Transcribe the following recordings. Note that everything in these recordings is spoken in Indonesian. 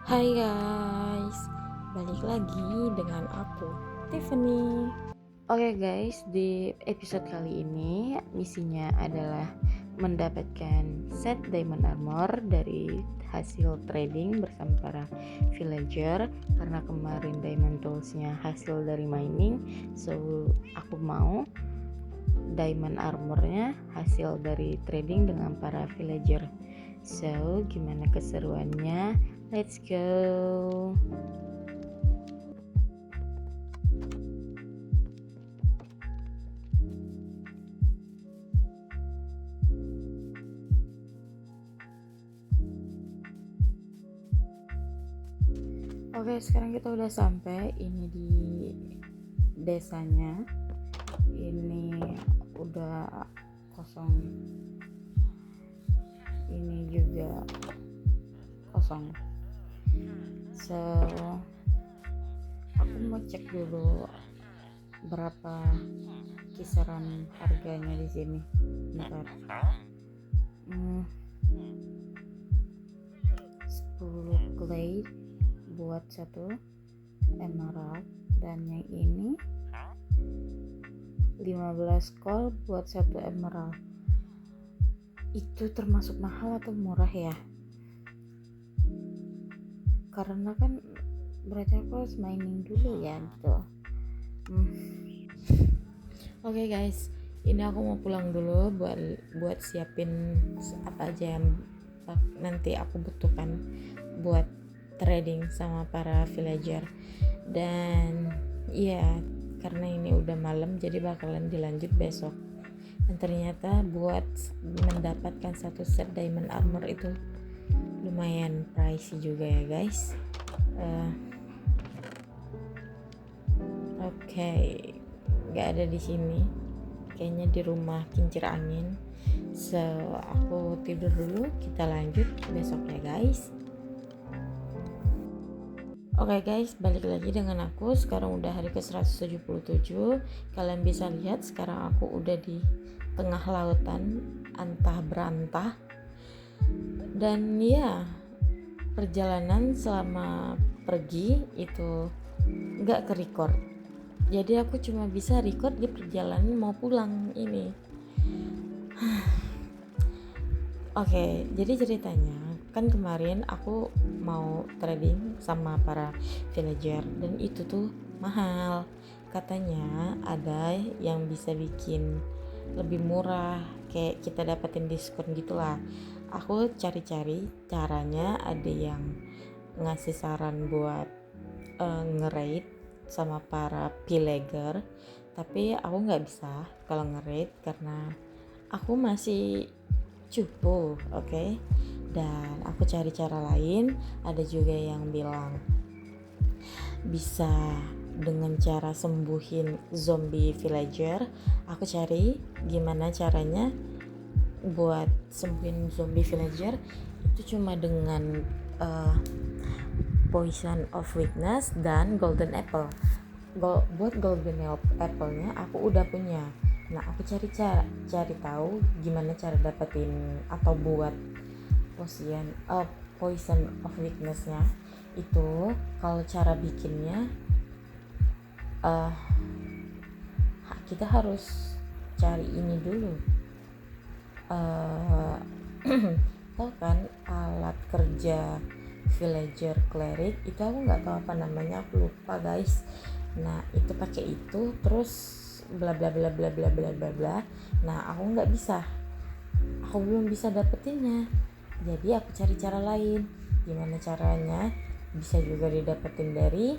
Hai guys, balik lagi dengan aku, Tiffany. Oke guys, di episode kali ini misinya adalah mendapatkan set diamond armor dari hasil trading bersama para villager. Karena kemarin diamond toolsnya hasil dari mining, so aku mau diamond armornya hasil dari trading dengan para villager. So gimana keseruannya? Let's go. Oke, sekarang kita udah sampai ini di desanya. Ini udah kosong. Ini juga kosong. So, aku mau cek dulu berapa kisaran harganya di sini. Bentar. 10 clay buat satu emerald, dan yang ini 15 gold buat satu emerald. Itu termasuk mahal atau murah ya? Karena kan berarti aku harus mining dulu ya gitu. Oke guys, ini aku mau pulang dulu buat siapin apa aja yang nanti aku butuhkan buat trading sama para villager. Dan iya, karena ini udah malam jadi bakalan dilanjut besok. Dan ternyata buat mendapatkan satu set diamond armor itu lumayan pricey juga ya guys. Oke, nggak ada di sini, kayaknya di rumah kincir angin. So aku tidur dulu, kita lanjut besok ya guys. Oke guys, balik lagi dengan aku. Sekarang udah hari ke 177. Kalian bisa lihat sekarang aku udah di tengah lautan antah berantah. Dan ya, perjalanan selama pergi itu nggak ke record. Jadi aku cuma bisa record di perjalanan mau pulang ini. Oke, jadi ceritanya kan kemarin aku mau trading sama para villager dan itu tuh mahal. Katanya ada yang bisa bikin lebih murah, kayak kita dapetin diskon gitulah. Aku cari-cari caranya, ada yang ngasih saran buat nge-raid sama para villager, tapi aku nggak bisa kalau nge-raid karena aku masih cupu, oke? Dan aku cari cara lain. Ada juga yang bilang bisa dengan cara sembuhin zombie villager. Aku cari gimana caranya buat sembuhin zombie villager. Itu cuma dengan poison of weakness dan golden apple. Buat golden apple-nya aku udah punya. Nah, aku cari tahu gimana cara dapetin atau buat poison of weakness-nya. Itu kalau cara bikinnya kita harus cari ini dulu. Tahu kan alat kerja villager cleric itu? Aku nggak tahu apa namanya, aku lupa guys. Nah, itu pakai itu terus bla bla bla bla bla bla bla bla. Nah, aku belum bisa dapetinnya, jadi aku cari cara lain. Gimana caranya? Bisa juga didapetin dari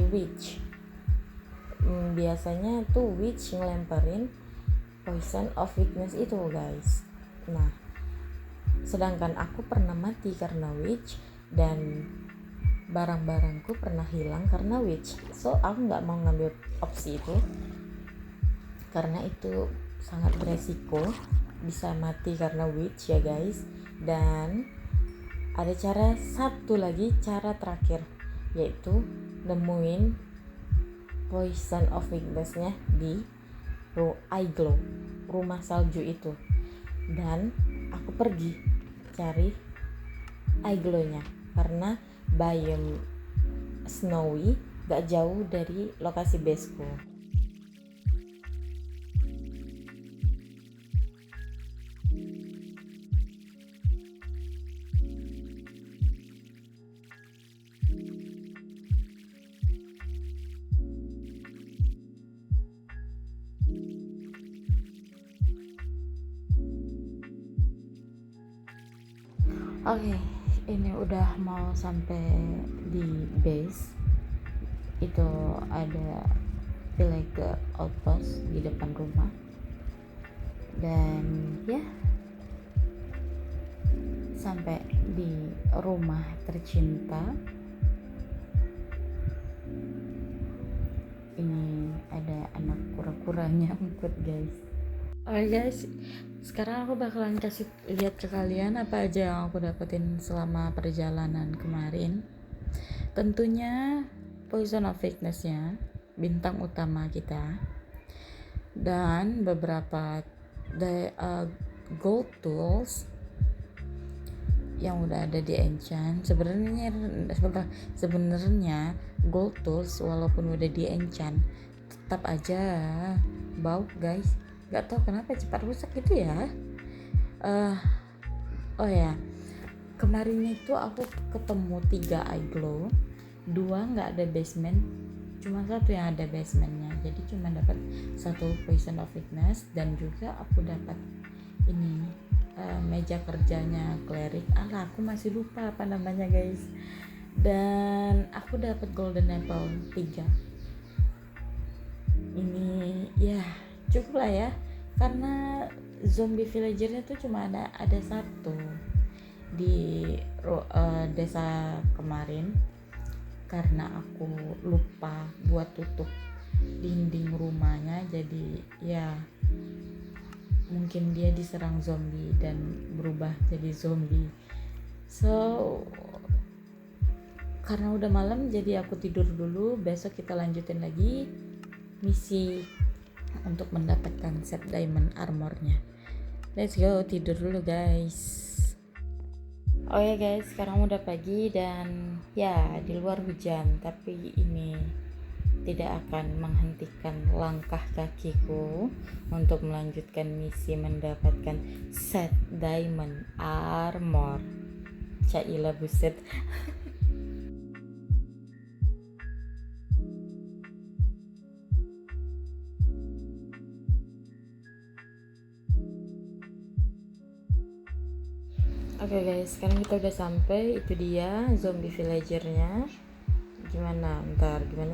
witch. Biasanya tuh witch ngelemparin poison of weakness itu guys. Nah, sedangkan aku pernah mati karena witch dan barang-barangku pernah hilang karena witch. So aku nggak mau ngambil opsi itu karena itu sangat beresiko, bisa mati karena witch ya guys. Dan ada satu lagi, cara terakhir, yaitu nemuin poison of weakness-nya di igloo, rumah salju itu. Dan aku pergi cari igloo-nya. karena biome snowy gak jauh dari lokasi baseku. Oke, ini udah mau sampai di base. Itu ada villager outpost di depan rumah. Dan ya, sampai di rumah tercinta. Ini ada anak kura-kuranya ikut guys. Oke guys, sekarang aku bakalan kasih lihat ke kalian apa aja yang aku dapetin selama perjalanan kemarin. Tentunya Poison of Weakness-nya, bintang utama kita, dan beberapa gold tools yang udah ada di enchant. Sebenarnya gold tools walaupun udah di enchant tetap aja bau guys. Gak tau kenapa cepat rusak gitu ya. Oh ya, kemarin itu aku ketemu 3 eye glow, 2 nggak ada basement, cuma 1 yang ada basementnya. Jadi cuma dapat 1 Poison of Weakness, dan juga aku dapat ini meja kerjanya cleric. Aku masih lupa apa namanya guys. Dan aku dapat golden apple 3. Ini ya cukup lah ya, karena zombie villagernya tuh cuma ada 1 di desa kemarin, karena aku lupa buat tutup dinding rumahnya. Jadi ya mungkin dia diserang zombie dan berubah jadi zombie. So karena udah malam, jadi aku tidur dulu. Besok kita lanjutin lagi misi untuk mendapatkan set diamond armornya. Let's go, tidur dulu guys. Oke guys, sekarang udah pagi dan ya di luar hujan, tapi ini tidak akan menghentikan langkah kakiku untuk melanjutkan misi mendapatkan set diamond armor. Cailah buset. Oke guys, sekarang kita udah sampai. Itu dia zombie villagernya. Gimana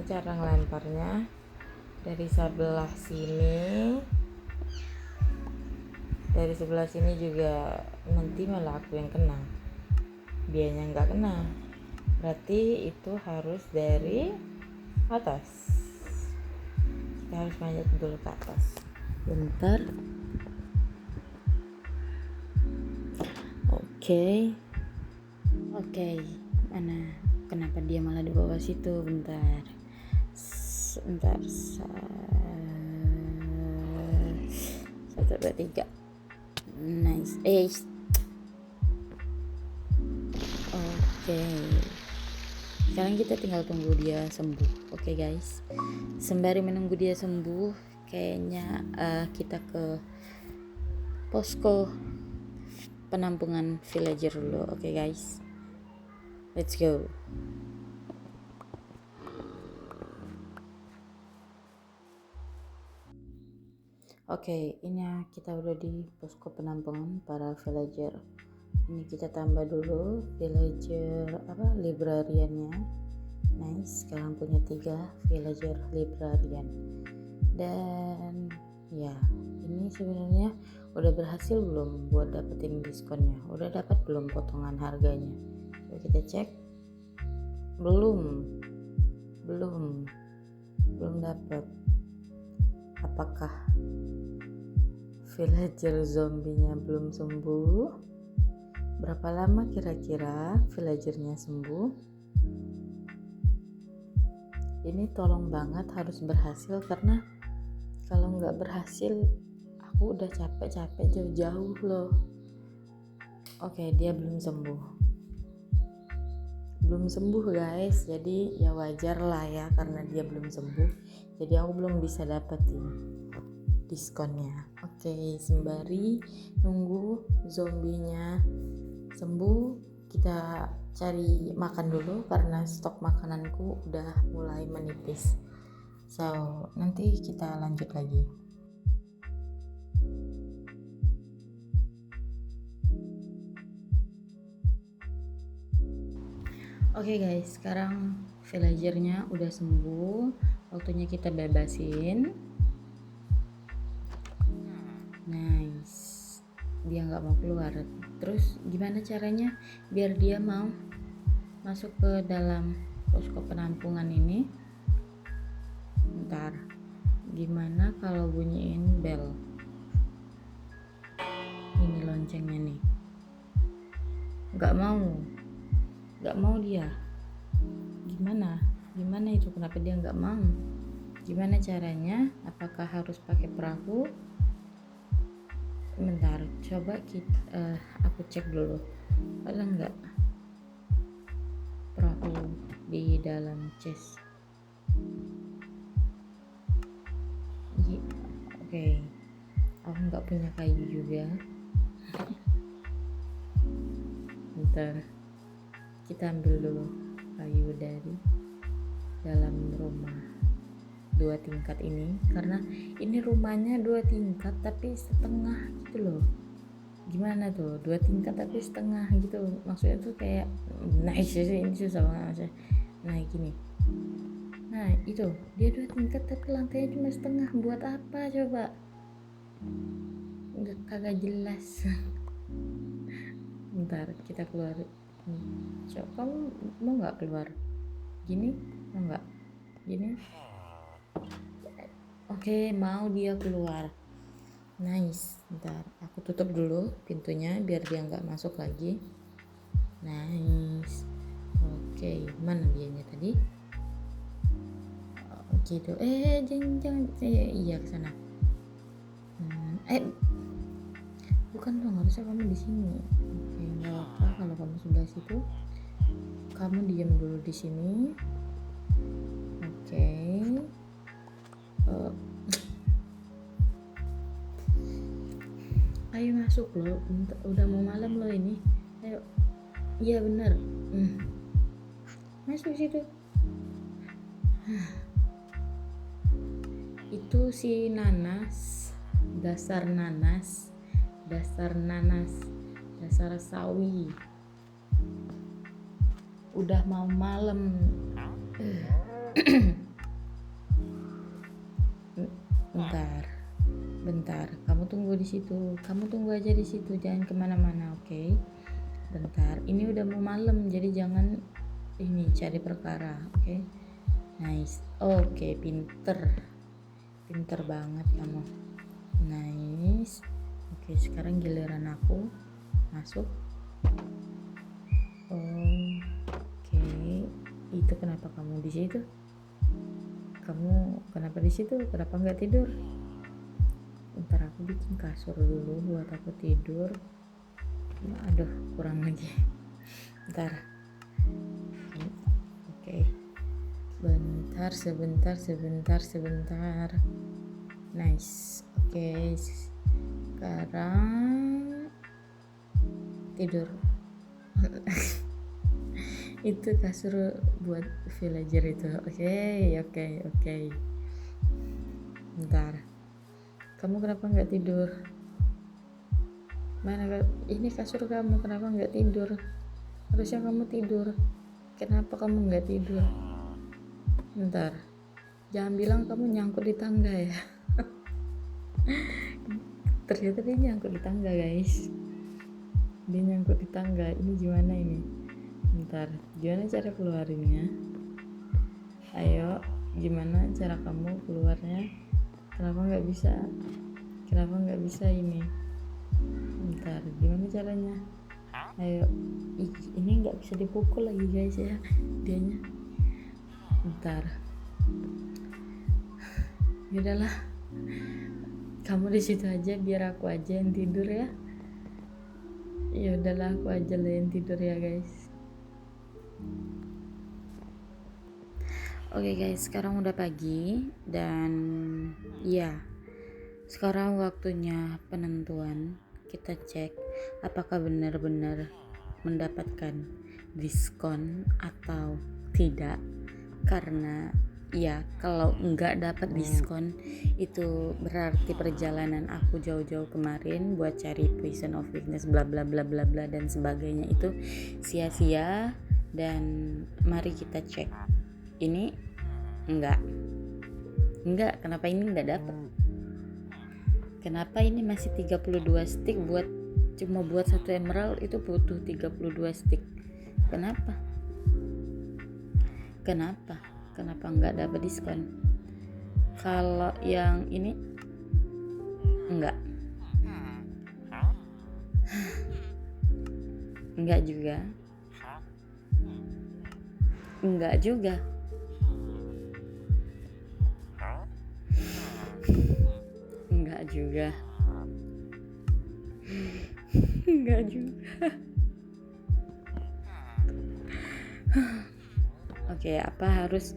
cara ngelemparnya? Dari sebelah sini juga nanti malah aku yang kena, dianya nggak kena. Berarti itu harus dari atas. Kita harus manjat dulu ke atas. Bentar. Oke, mana? Kenapa dia malah di bawah situ? Bentar. 1, 2, 3. Nice. Oke. Sekarang kita tinggal tunggu dia sembuh. Oke guys. Sembari menunggu dia sembuh, kayaknya kita ke posko penampungan villager dulu. Oke guys, let's go. Oke, ini kita udah di posko penampungan para villager. Ini kita tambah dulu villager librariannya. Nice, sekarang punya 3 villager librarian. Dan ya, ini sebenarnya udah berhasil belum buat dapetin diskonnya? Udah dapat belum potongan harganya? Coba kita cek. Belum dapat. Apakah villager zombinya belum sembuh? Berapa lama kira-kira villagernya sembuh? Ini tolong banget harus berhasil, karena kalau nggak berhasil aku udah capek jauh-jauh loh. Oke, dia belum sembuh. belum sembuh guys, jadi ya wajar lah ya karena dia belum sembuh, jadi aku belum bisa dapetin diskonnya. Oke, sembari nunggu zombinya sembuh, kita cari makan dulu karena stok makananku udah mulai menipis. So, nanti kita lanjut lagi. Oke guys, sekarang villagernya udah sembuh, waktunya kita bebasin. Nice, dia nggak mau keluar. Terus gimana caranya biar dia mau masuk ke dalam posko penampungan ini? Bentar, gimana kalau bunyiin bel? Ini loncengnya nih. Nggak mau dia. Gimana itu, kenapa dia nggak mau? Gimana caranya? Apakah harus pakai perahu? Bentar, coba aku cek dulu ada nggak perahu di dalam chest. Oke, aku nggak punya kayu juga. Bentar, kita ambil dulu kayu dari dalam rumah 2 tingkat ini, karena ini rumahnya 2 tingkat tapi setengah gitu loh. Gimana tuh 2 tingkat tapi setengah gitu, maksudnya tuh kayak naik ini susah banget maksudnya. Nah gini, nah itu dia 2 tingkat tapi lantainya cuma setengah, buat apa coba? Kagak jelas. Bentar, kita keluar. Coba kamu mau nggak keluar? Gini mau nggak? Gini? Oke, mau dia keluar. Nice. Bentar, aku tutup dulu pintunya biar dia nggak masuk lagi. Nice. Oke, mana dianya tadi? Gitu. Jangan. Iya kesana. Bukan dong, harusnya kamu di sini. Oke, nggak apa kalau kamu sudah situ. Kamu diam dulu di sini. Oke. Ayo masuk loh, udah mau malam loh ini. Ayo. Iya benar. Masuk situ. Itu si nanas, dasar sawi. Udah mau malam. Bentar, kamu tunggu di situ. Kamu tunggu aja di situ, jangan kemana-mana, oke? Bentar, ini udah mau malam, jadi jangan ini cari perkara, oke? Nice, oke, pinter banget kamu. Nice. Oke, sekarang giliran aku masuk. Oke, itu kenapa kamu di situ? Kamu kenapa di situ? Kenapa nggak tidur? Ntar aku bikin kasur dulu buat aku tidur. Aduh, kurang lagi. Ntar. Oke. Bentar, sebentar. Nice. Oke. Sekarang tidur. Itu kasur buat villager itu. Oke. Bentar. Kamu kenapa nggak tidur? Mana ini kasur kamu, kenapa nggak tidur? Harusnya kamu tidur. Kenapa kamu nggak tidur? Bentar. Jangan bilang kamu nyangkut di tangga ya. Ternyata dia nyangkut di tangga guys. Dia nyangkut di tangga. Ini gimana ini? Bentar. Gimana cara keluarinnya? Ayo. Gimana cara kamu keluarnya? Kenapa nggak bisa ini? Bentar, gimana caranya? Ayo, ini nggak bisa dipukul lagi guys ya, dianya. Bentar, yaudahlah, kamu di situ aja biar aku aja yang tidur ya. Yaudahlah, aku aja lah yang tidur ya guys. Oke guys, sekarang udah pagi dan ya, sekarang waktunya penentuan. Kita cek apakah benar-benar mendapatkan diskon atau tidak. Karena ya, kalau nggak dapat diskon itu berarti perjalanan aku jauh-jauh kemarin buat cari Poison of Weakness bla bla bla bla bla dan sebagainya itu sia-sia. Dan mari kita cek. Ini enggak, kenapa ini enggak dapat? Kenapa ini masih 32 stick cuma buat satu emerald itu butuh 32 stick? Kenapa enggak dapat diskon? Kalau yang ini enggak juga. Enggak juga. Oke, apa harus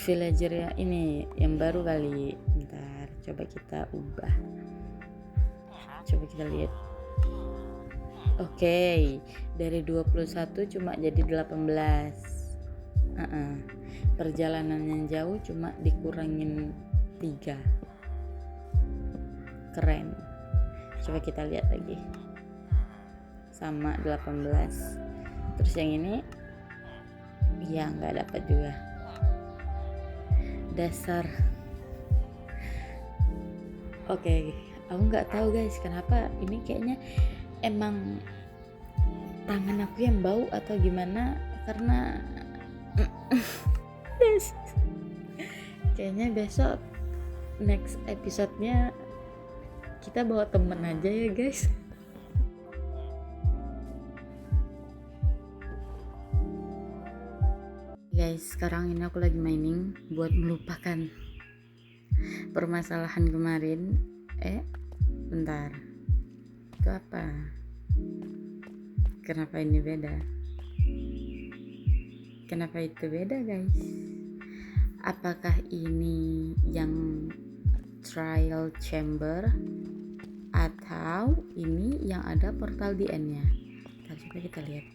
villager ya ini yang baru kali? Bentar, coba kita ubah. Coba kita lihat. Oke, dari 21 cuma jadi 18. Perjalanan yang jauh cuma dikurangin 3. Keren. Coba kita lihat lagi. Sama 18. Terus yang ini ya nggak dapat juga. Dasar. Oke, aku nggak tahu guys kenapa ini, kayaknya emang tangan aku yang bau atau gimana, karena kayaknya besok next episode-nya kita bawa temen aja ya guys. Guys, sekarang ini aku lagi mining buat melupakan permasalahan kemarin. Bentar, itu apa? Kenapa ini beda? Kenapa itu beda guys? Apakah ini yang trial chamber atau ini yang ada portal di end-nya? Coba kita lihat.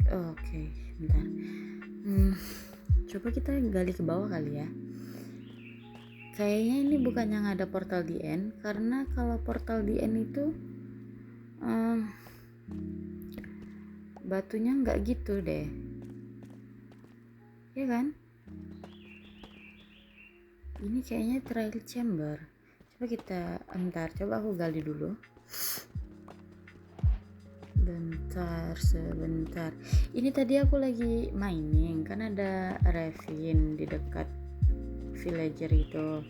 Oke, bentar. Coba kita gali ke bawah kali ya. Kayaknya ini bukan yang ada portal di end, karena kalau portal di end itu batunya nggak gitu deh, ya kan? Ini kayaknya trial chamber. Coba kita coba aku gali dulu. Sebentar. Ini tadi aku lagi mining, kan ada ravine di dekat villager itu,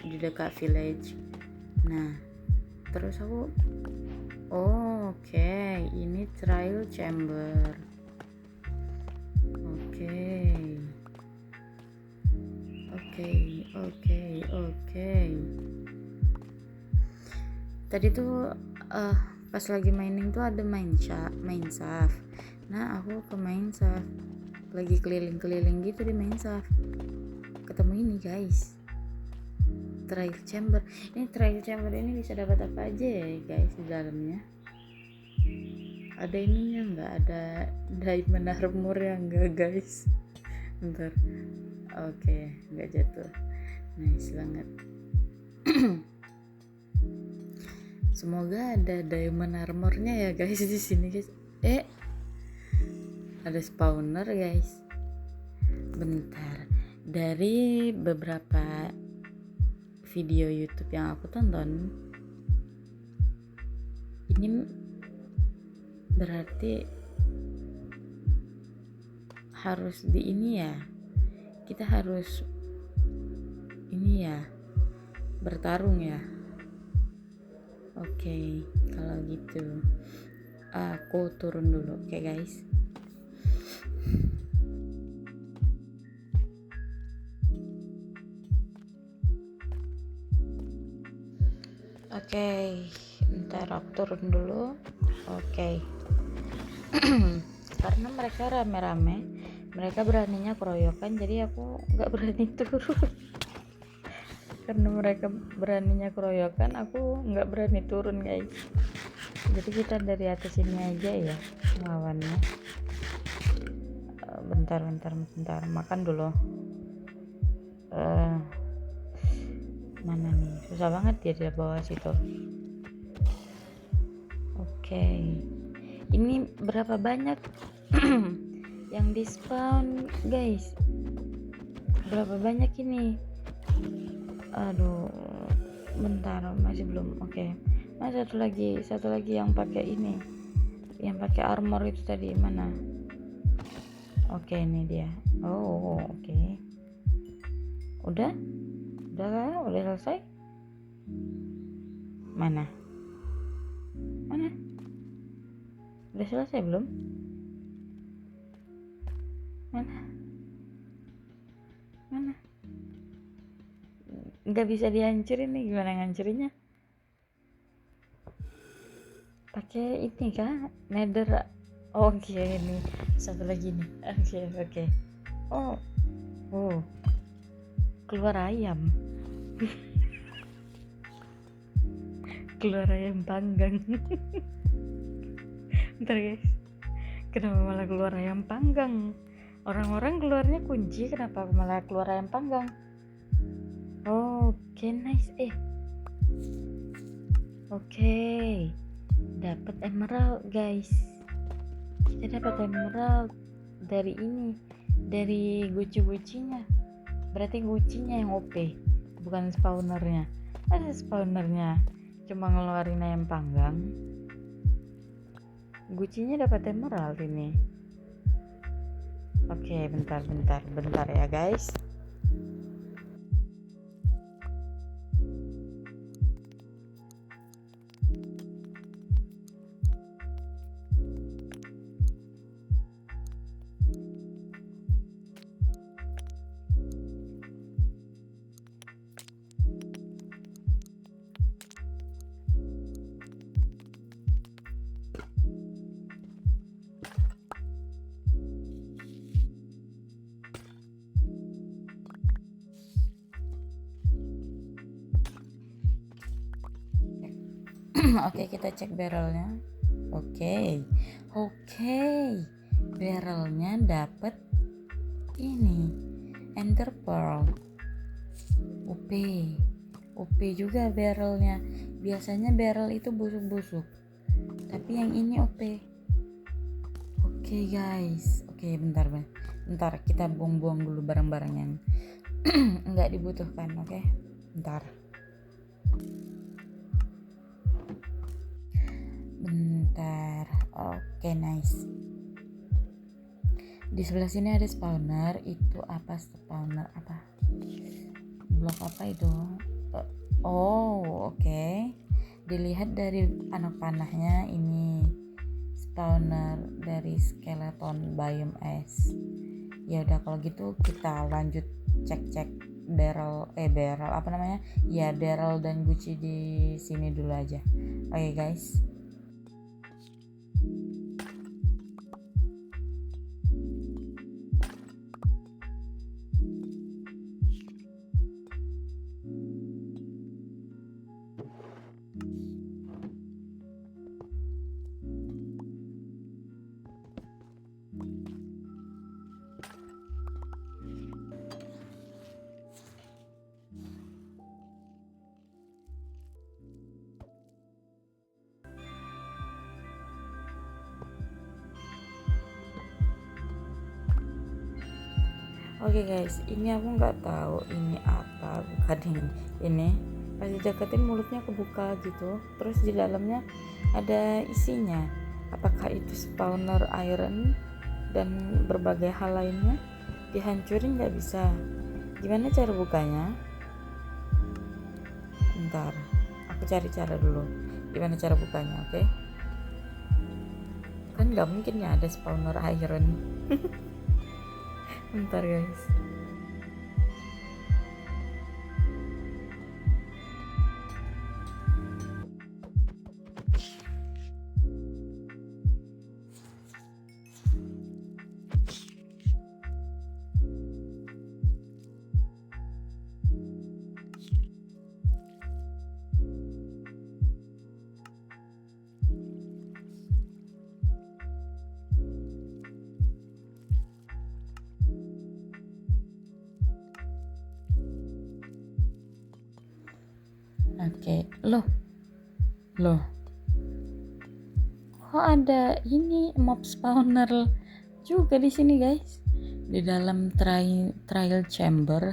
di dekat village. Nah, terus aku oke, ini trial chamber. Oke. Tadi tuh pas lagi mining tuh ada main shaft. Nah, aku ke main shaft, lagi keliling-keliling gitu di main shaft, ketemu ini guys, trial chamber. Ini trial chamber ini bisa dapat apa aja ya guys di dalamnya? Ada ininya nggak? Ada diamond armor ya nggak guys? Bentar. Oke, nggak jatuh. Nice banget. Semoga ada diamond armornya ya guys di sini guys. Ada spawner guys. Bentar. Dari beberapa video YouTube yang aku tonton, ini berarti harus di ini ya. Kita harus ini ya, bertarung ya. Oke, kalau gitu aku turun dulu. Oke guys. Oke, ntar aku turun dulu. Oke. Karena mereka rame-rame, mereka beraninya keroyokan, jadi aku nggak berani turun. Karena mereka beraninya keroyokan, aku nggak berani turun guys. Jadi kita dari atas ini aja ya lawannya. Bentar, makan dulu. Mana nih, susah banget dia di bawah situ. Oke, ini berapa banyak yang di spawn guys? Berapa banyak ini? Aduh, bentar, masih belum. Oke. Nah, satu lagi yang pakai ini, yang pakai armor itu tadi mana? Oke, ini dia. Oh, oke. Udah selesai. Mana udah selesai belum? Mana nggak bisa dihancurin nih, gimana ngancurinnya? Pakai ini kah, nether? Oke, ini satu lagi nih. Oke. Oh, keluar ayam. Keluar ayam panggang. Bentar guys, kenapa malah keluar ayam panggang? Orang-orang keluarnya kunci, kenapa malah keluar ayam panggang? Oke, nice. Oke, dapat emerald guys. Kita dapat emerald dari ini, dari guci-gucinya. Berarti gucinya yang OP, bukan spawnernya. Ada spawnernya cuma ngeluarin ayam panggang. Gucinya dapat emerald ini. Oke, bentar ya guys. Oke, kita cek barrelnya. Oke, barrelnya dapet ini ender pearl. OP juga barrelnya. Biasanya barrel itu busuk-busuk, tapi yang ini OP. Oke guys, bentar kita buang-buang dulu barang-barang yang nggak dibutuhkan. Oke, bentar. Oke, nice. Di sebelah sini ada spawner. Itu apa spawner? Apa? Blok apa itu? Oke. Dilihat dari anak panahnya, ini spawner dari skeleton biome es. Ya udah, kalau gitu kita lanjut cek barrel apa namanya? Ya, barrel dan guci di sini dulu aja. Oke, guys. Oke guys, ini aku nggak tahu ini apa, bukan ini. Pas dideketin mulutnya kebuka gitu, terus di dalamnya ada isinya. Apakah itu spawner iron dan berbagai hal lainnya? Dihancurin nggak bisa. Gimana cara bukanya? Bentar, aku cari cara dulu. Gimana cara bukanya? Oke? Kan nggak mungkin ya ada spawner iron. Bentar guys. Oke, loh, kok ada ini mob spawner juga di sini guys. Di dalam trial chamber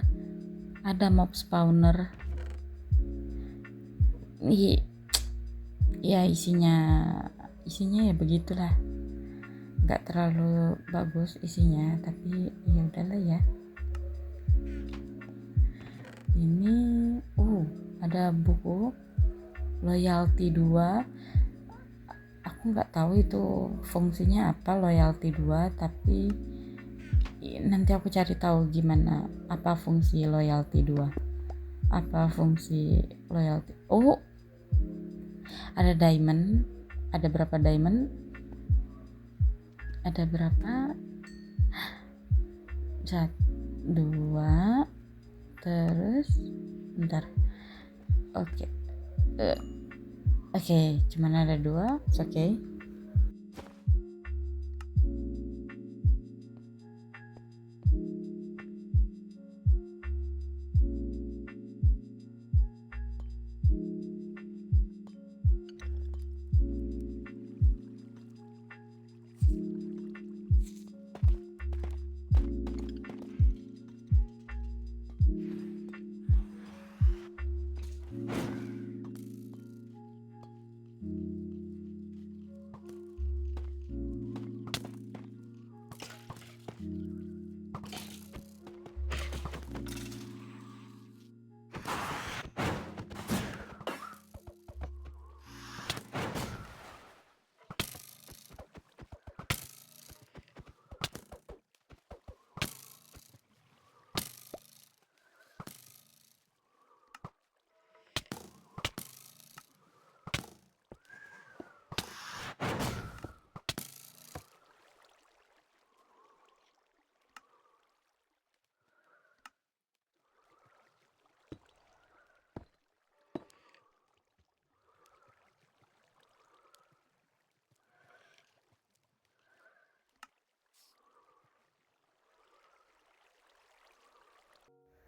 ada mob spawner. Ya isinya ya begitulah, nggak terlalu bagus isinya, tapi ya udahlah ya. Ini ada buku loyalty 2. Aku nggak tahu itu fungsinya apa loyalty 2, tapi nanti aku cari tahu gimana apa fungsi loyalty 2. Apa fungsi loyalty? Ada diamond. Ada berapa diamond? Ada berapa? 1, 2, terus bentar. Oke, cuman ada 2. Oke.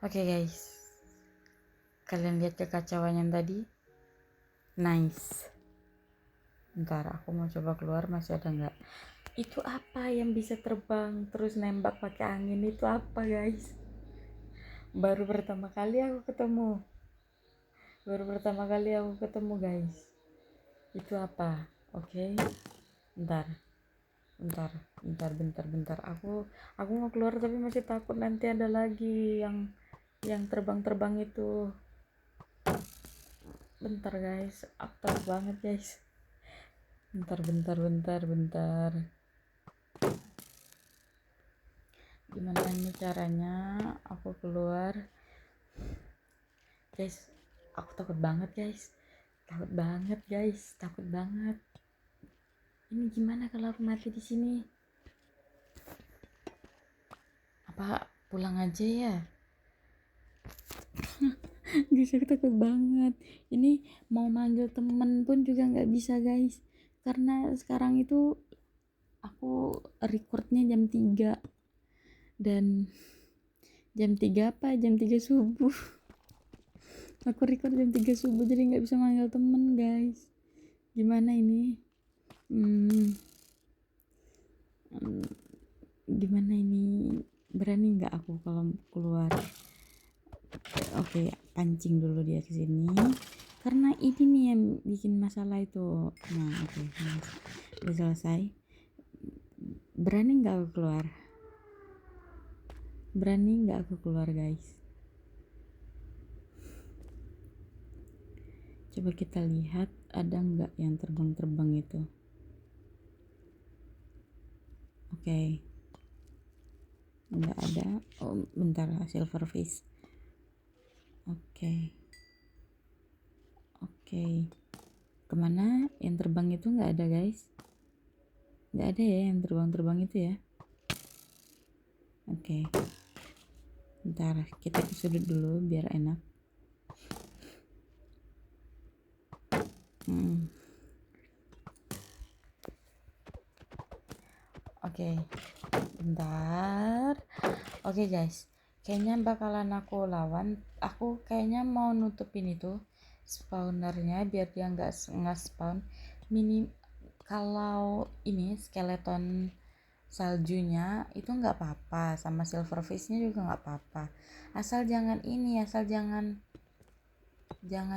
Oke guys, kalian lihat kekacauan yang tadi? Nice. Bentar, aku mau coba keluar, masih ada nggak? Itu apa yang bisa terbang terus nembak pakai angin? Itu apa guys? Baru pertama kali aku ketemu guys. Itu apa? Oke. Bentar. Aku mau keluar tapi masih takut nanti ada lagi yang terbang itu. Bentar guys, aku takut banget guys. Bentar. Gimana ini caranya aku keluar? Guys, aku takut banget guys. Ini gimana kalau aku mati di sini? Apa pulang aja ya? Guys, aku takut banget. Ini mau manggil temen pun juga nggak bisa guys, karena sekarang itu aku recordnya jam 3 dan jam 3 subuh. Aku record jam 3 subuh jadi nggak bisa manggil temen guys. Gimana ini? Gimana ini? Berani nggak aku kalau keluar? Oke, pancing dulu dia ke sini. Karena ini nih yang bikin masalah itu. Nah, oke. Udah selesai. Berani nggak aku keluar? Guys? Coba kita lihat ada nggak yang terbang itu. Oke. Nggak ada. Bentar, silverfish. Oke. Kemana yang terbang itu? Nggak ada guys. Nggak ada ya yang terbang itu ya. Oke. Bentar, kita ke sudut dulu biar enak. Oke. Bentar. Oke guys, kayaknya bakalan aku lawan. Aku kayaknya mau nutupin itu. spawnernya biar dia nggak spawn mini. Kalau ini skeleton saljunya itu nggak apa-apa, sama silverfishnya juga nggak apa-apa, asal jangan ini, asal jangan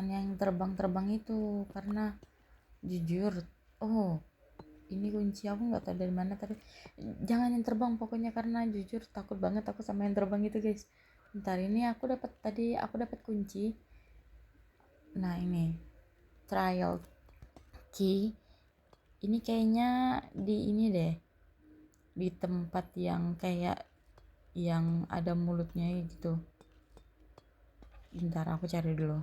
yang terbang-terbang itu, karena jujur, oh ini kunci, aku nggak tahu dari mana tapi jangan yang terbang pokoknya, karena jujur takut banget aku sama yang terbang itu guys. Bentar, ini aku dapat kunci. Nah ini trial key, ini kayaknya di ini deh, di tempat yang kayak yang ada mulutnya gitu. Bentar aku cari dulu.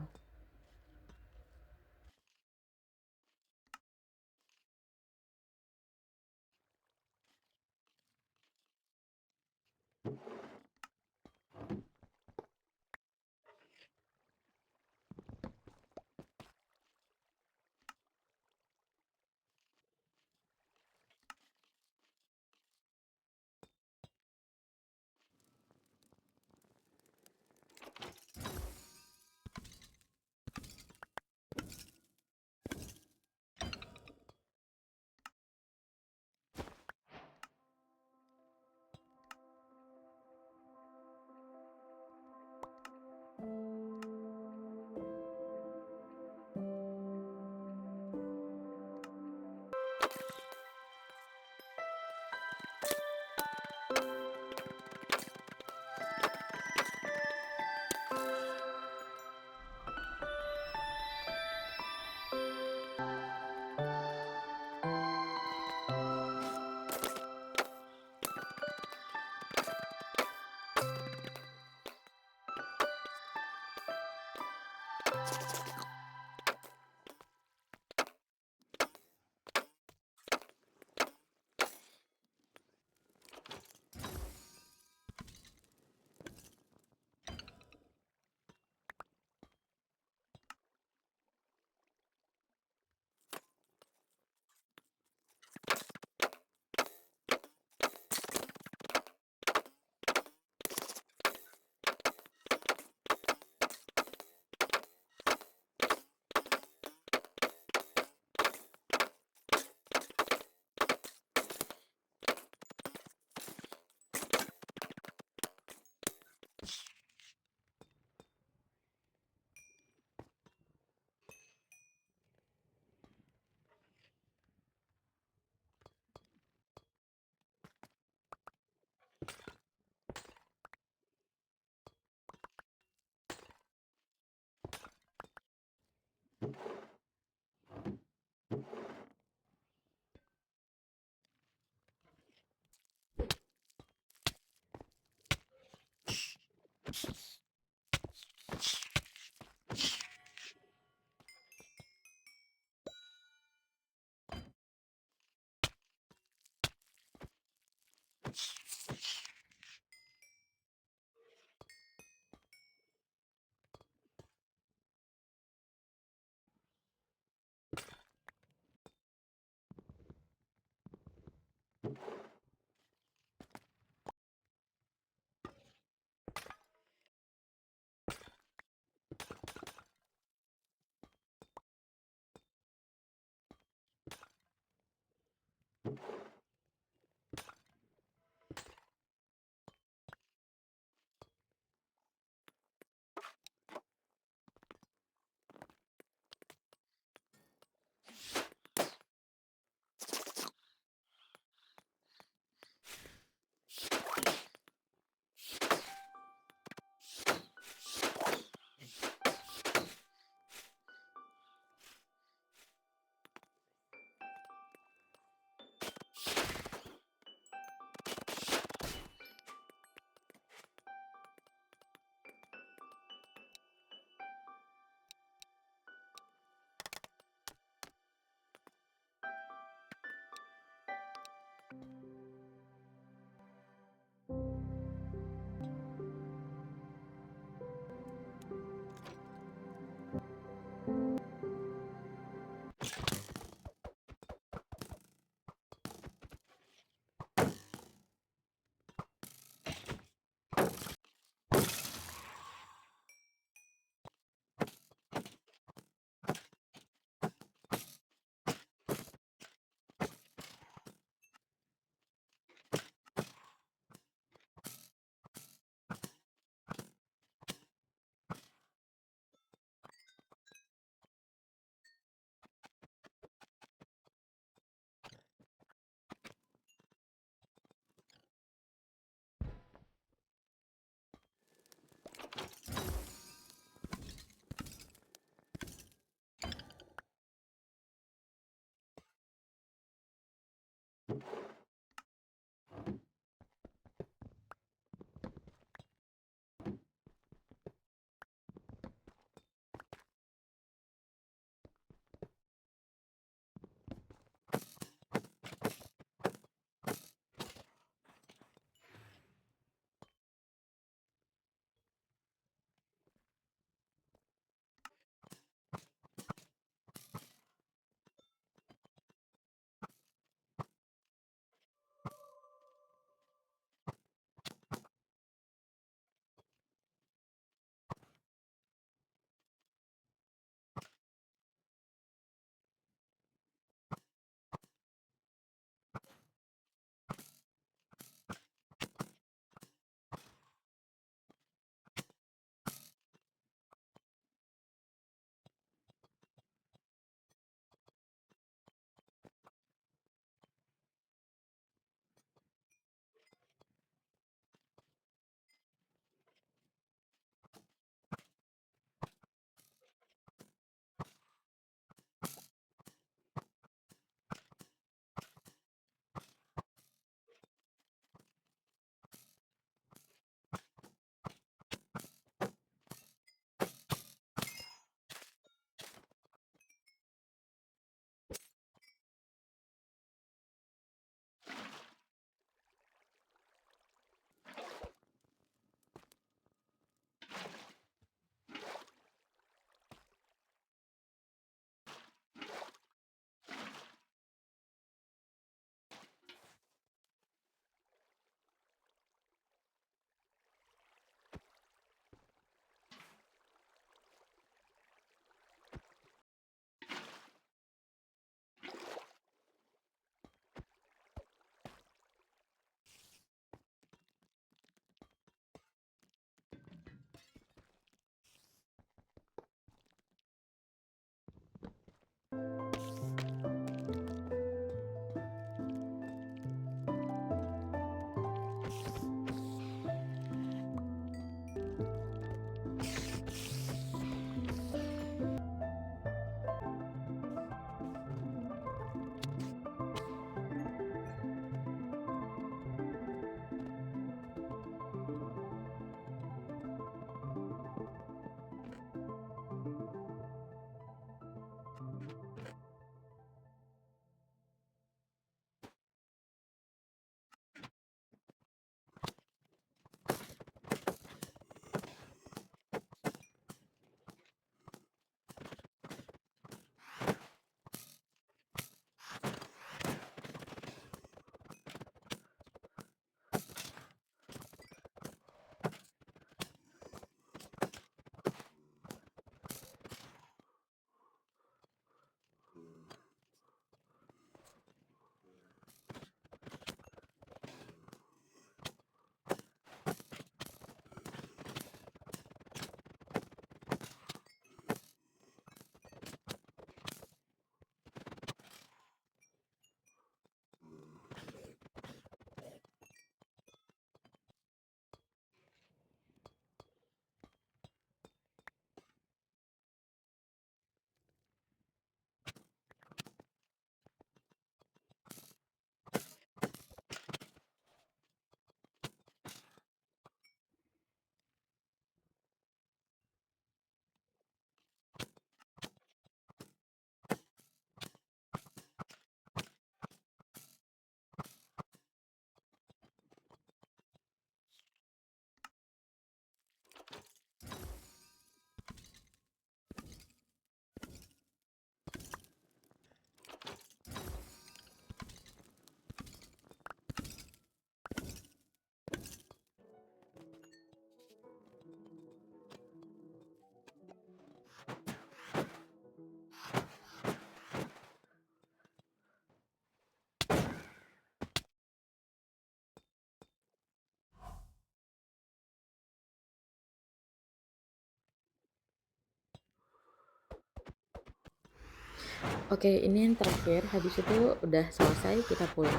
Oke, ini yang terakhir, habis itu udah selesai, kita pulang.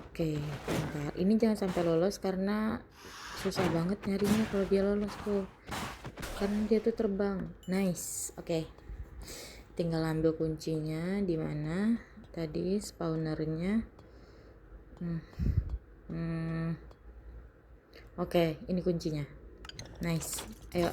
Oke, bentar, ini jangan sampai lolos karena susah banget nyarinya kalau dia lolos tuh, karena dia tuh terbang. Nice. Oke, tinggal ambil kuncinya di mana tadi spawnernya. Hmm. Oke, ini kuncinya. Nice. Ayo.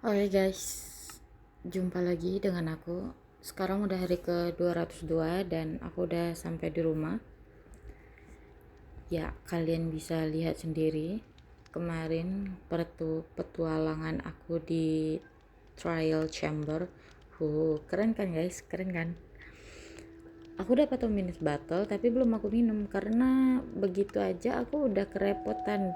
Oke guys, jumpa lagi dengan aku. Sekarang udah hari ke 202 dan aku udah sampai di rumah. Ya, kalian bisa lihat sendiri kemarin petualangan aku di trial chamber. Keren kan guys? Keren kan? Aku dapat minus battle tapi belum aku minum karena begitu aja aku udah kerepotan.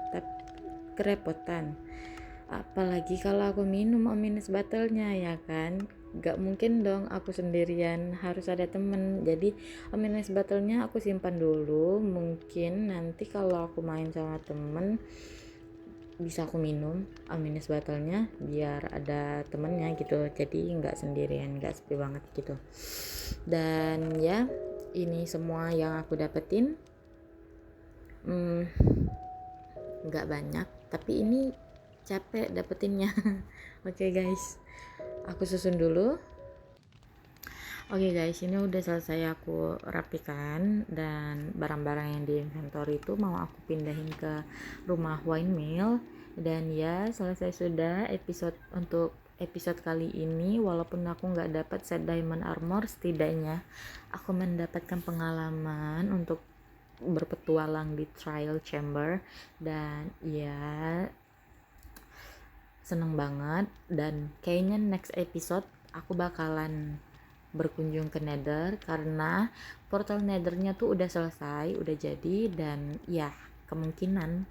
Apalagi kalau aku minum minus battle-nya, ya kan? Gak mungkin dong aku sendirian, harus ada temen. Jadi minus battle-nya aku simpan dulu, mungkin nanti kalau aku main sama temen bisa aku minum minus battle-nya biar ada temennya gitu, jadi nggak sendirian, nggak sepi banget gitu. Dan ya, ini semua yang aku dapetin. Nggak banyak, tapi ini capek dapetinnya. Oke guys, aku susun dulu. Oke guys, ini udah selesai aku rapikan dan barang-barang yang di inventory itu mau aku pindahin ke rumah wine mill. Dan ya, selesai sudah episode kali ini. Walaupun aku nggak dapat set diamond armor, setidaknya aku mendapatkan pengalaman untuk berpetualang di trial chamber. Dan ya, seneng banget. Dan kayaknya next episode aku bakalan berkunjung ke Nether karena portal Nethernya tuh udah selesai, udah jadi. Dan ya, kemungkinan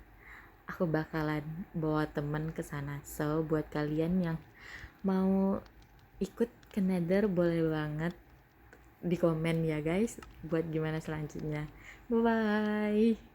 aku bakalan bawa temen ke sana. So buat kalian yang mau ikut ke Nether boleh banget di komen ya guys, buat gimana selanjutnya. Bye bye.